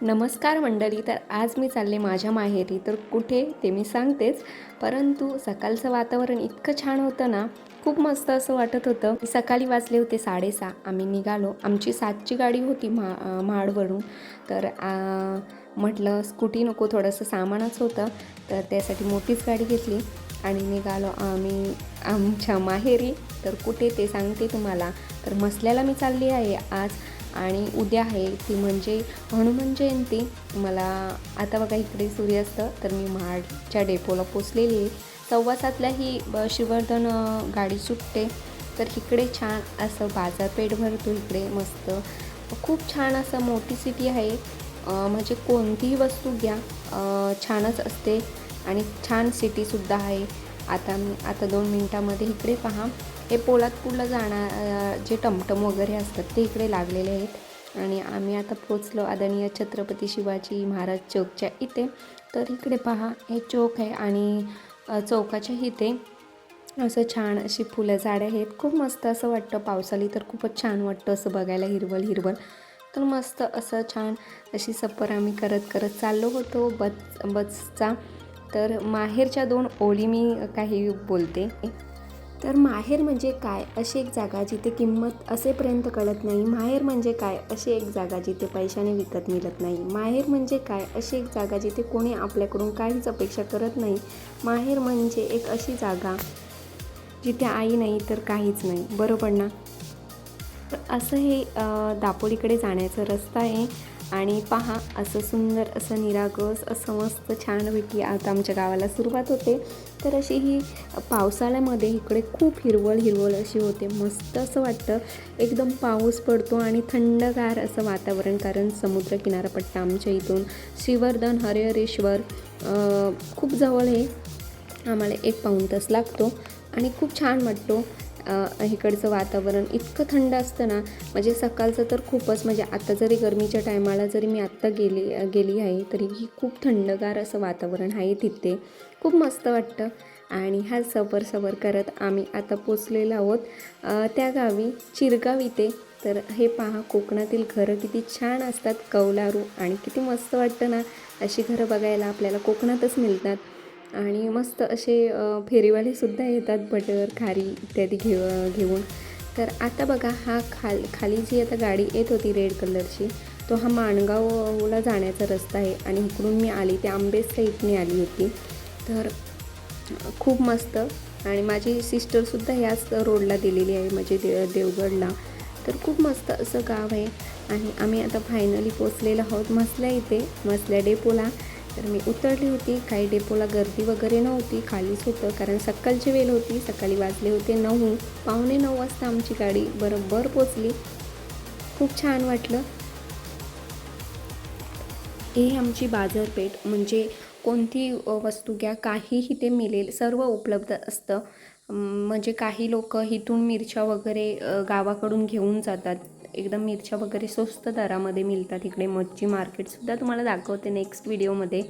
नमस्कार मंडळी. तर आज मी चालले माझ्या माहेरी. तर कुठे ते मी सांगतेच, परंतु सकाळचं वातावरण इतकं छान होतं ना, खूप मस्त असं वाटत होतं. सकाळी वाजले होते 6:30. आम्ही निघालो. आमची 7ची गाडी होती महाडवरून. तर म्हटलं स्कूटी नको, थोडंसं सामानच होतं, तर त्यासाठी मोठीच गाडी घेतली आणि निघालो आम्ही आमच्या माहेरी. तर कुठे ते सांगते तुम्हाला. तर मसल्याला मी चालली आहे आज आणि उद्या आहे ती म्हणजे हनुमान जयंती. मला आता बघा इकडे सूर्यास्त, तर मी महाडच्या डेपोला पोचलेली आहे. 6:15ला ही श्रीवर्धन गाडी सुटते. तर इकडे छान असं बाजारपेठ भरतो इकडे मस्त. खूप छान असं मोठी सिटी आहे. म्हणजे कोणतीही वस्तू घ्या छानच असते आणि छान सिटीसुद्धा आहे. आता 2 मिनटामध्ये इकडे पहा, हे पोलादपूरला जाणार जे टमटम वगैरे असतात ते इकडे लागलेले आहेत. आणि आम्ही आता पोचलो आदरणीय छत्रपती शिवाजी महाराज चौकच्या इथे. तर इकडे पहा, हे चौक आहे आणि चौकाच्या इथे असं छान अशी फुलं झाडं आहेत. खूप मस्त असं वाटतं. पावसाळी तर खूपच छान वाटतं असं बघायला, हिरवळ हिरवळ. तर मस्त असं छान अशी सफर आम्ही करत करत चाललो होतो बसचा. तर माहेरच्या 2 ओळी मी काही बोलते. तर माहेर म्हणजे काय, अशी एक जागा जिथे किंमत असेपर्यंत कळत नाही. माहेर म्हणजे काय, अशी एक जागा जिथे पैशाने विकत मिळत नाही. माहेर म्हणजे काय, अशी एक जागा जिथे कोणी आपल्याकडून काहीच अपेक्षा करत नाही. माहेर म्हणजे एक अशी जागा जिथे आई नाही तर काहीच नाही. बरोबर ना? तर असं हे दापोलीकडे जाण्याचा रस्ता आहे. आणि पहा, असं सुंदर असं निरागस असं मस्त छानपैकी आता आमच्या गावाला सुरुवात होते. तर अशी ही पावसाळ्यामध्ये इकडे खूप हिरवळ हिरवळ अशी होते. मस्त असं वाटतं. एकदम पाऊस पडतो आणि थंडगार असं वातावरण, कारण समुद्र किनारपट्टा आमच्या इथून श्रीवर्धन हरिहरेश्वर खूप जवळ आहे. आम्हाला 1 पाऊण तास लागतो आणि खूप छान वाटतो. इकडचं वातावरण इतकं थंड असतं ना, म्हणजे सकाळचं तर खूपच, म्हणजे आता जरी गरमीच्या टायमाला जरी मी आत्ता गेली आहे तरीही खूप थंडगार असं वातावरण आहे तिथे. खूप मस्त वाटतं. आणि हा सफर करत आम्ही आता पोचलेलो आहोत त्या गावी चिरगाव इथे. तर हे पहा, कोकणातील घरं किती छान असतात, कौलारू, आणि किती मस्त वाटतं ना, अशी घरं बघायला आपल्याला कोकणातच मिळतात. आणि मस्त असे फेरीवालेसुद्धा येतात, बटर खारी इत्यादी घेऊन. तर आता बघा, हा खाली जी आता गाडी येत होती रेड कलरची, तो हा माणगावला जाण्याचा रस्ता आहे. आणि इकडून मी आली ते आंबेस साईडने आली होती. तर खूप मस्त. आणि माझी सिस्टरसुद्धा ह्याच रोडला दिलेली आहे, म्हणजे देवगडला. तर खूप मस्त असं गाव आहे. आणि आम्ही आता फायनली पोचलेलो आहोत मसल्या डेपोला. तर मी उतरली होती. काही डेपोला गर्दी वगैरे नव्हती, खालीच होतं, कारण सकाळची वेळ होती. सकाळी वाजले होते 9, पावणे 9 वाजता आमची गाडी बरोबर पोचली. खूप छान वाटलं. ही आमची बाजारपेठ, म्हणजे कोणती वस्तू घ्या, काहीही ते मिळेल, सर्व उपलब्ध असतं. म्हणजे काही लोक इथून मिरच्या वगैरे गावाकडून घेऊन जातात. एकदम मिरच्या वगैरे स्वस्त दरामध्ये मिळतात इकडे. मच्छी मार्केटसुद्धा तुम्हाला दाखवते नेक्स्ट व्हिडिओमध्ये.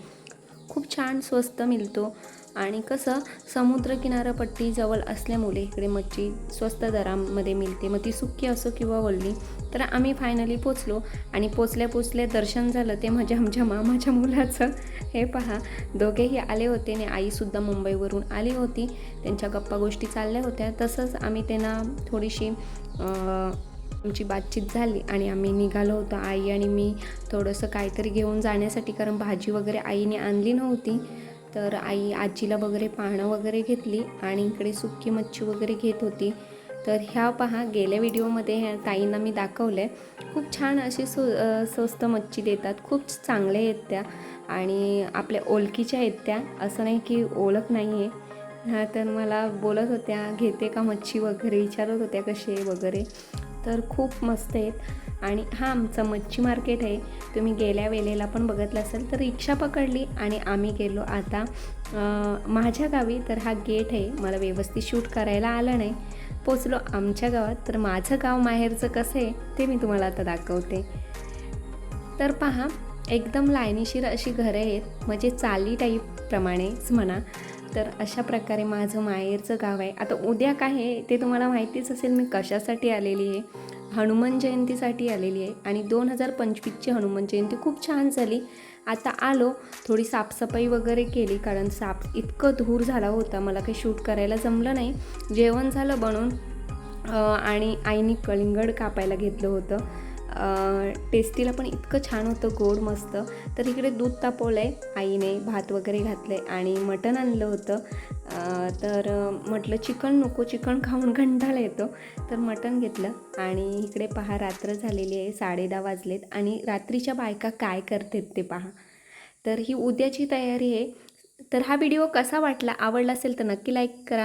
खूप छान स्वस्त मिळतो. आणि कसं, समुद्रकिनारपट्टी जवळ असल्यामुळे इकडे मच्छी स्वस्त दरामध्ये मिळते, मग ती सुकी असो किंवा वल्ली. तर आम्ही फायनली पोचलो. आणि पोचल्या दर्शन झालं ते म्हणजे आमच्या मामाच्या मुलाचं. हे पहा, दोघेही आले होते आणि आईसुद्धा मुंबईवरून आली होती. त्यांच्या गप्पा गोष्टी चालल्या होत्या. तसंच आम्ही त्यांना थोडीशी आमची बातचीत झाली आणि आम्ही निघालो होतो, आई आणि मी, थोडंसं काहीतरी घेऊन जाण्यासाठी, कारण भाजी वगैरे आईने आणली नव्हती. तर आई आजीला वगैरे पानं वगैरे घेतली आणि इकडे सुकी मच्छी वगैरे घेत होती. तर ह्या पहा, गेल्या व्हिडिओमध्ये ह्या ताईंना मी दाखवलं आहे. खूप छान अशी स्वस्त मच्छी देतात, खूप चांगल्या आहेत त्या. आणि आपल्या ओळखीच्या आहेत त्या, असं नाही की ओळख नाही आहे. हां, तर मला बोलत होत्या, घेते का मच्छी वगैरे, विचारत होत्या कसे वगैरे. तर खूप मस्त आहेत. आणि हा आमचं मच्छी मार्केट आहे. तुम्ही गेल्या वेळेला पण बघितलं असेल. तर रिक्षा पकडली आणि आम्ही गेलो आता माझ्या गावी. तर हा गेट आहे, मला व्यवस्थित शूट करायला आलं नाही. पोचलो आमच्या गावात. तर माझं गाव माहेरचं कसं आहे ते मी तुम्हाला आता दाखवते. तर पहा, एकदम लाईनीशीर अशी घरं आहेत, म्हणजे चाली टाईपप्रमाणेच म्हणा. तर अशा प्रकारे माझं माहेरचं गाव आहे. आता उद्या काय आहे ते तुम्हाला माहितीच असेल, मी कशासाठी आलेली आहे. हनुमान जयंतीसाठी आलेली आहे आणि 2025ची हनुमान जयंती खूप छान झाली. आता आलो, थोडी साफसफाई वगैरे केली कारण इतकं धूर झाला होता, मला काही शूट करायला जमलं नाही. जेवण झालं बनवून आणि आईने कलिंगड कापायला घेतलं होतं. टेस्टीला पण इतकं छान होतं, गोड मस्त. तर इकडे दूध तापवलं आहे आईने, भात वगैरे घातलं आहे आणि मटण आणलं होतं. तर म्हटलं चिकन नको, चिकन खाऊन कंटाळा येतो, तर मटण घेतलं. आणि इकडे पहा रात्र झालेली आहे, 10:30 वाजलेत आणि रात्रीच्या बायका काय करतात ते पहा. तर ही उद्याची तयारी आहे. तर हा व्हिडिओ कसा वाटला, आवडला असेल तर नक्की लाईक करा.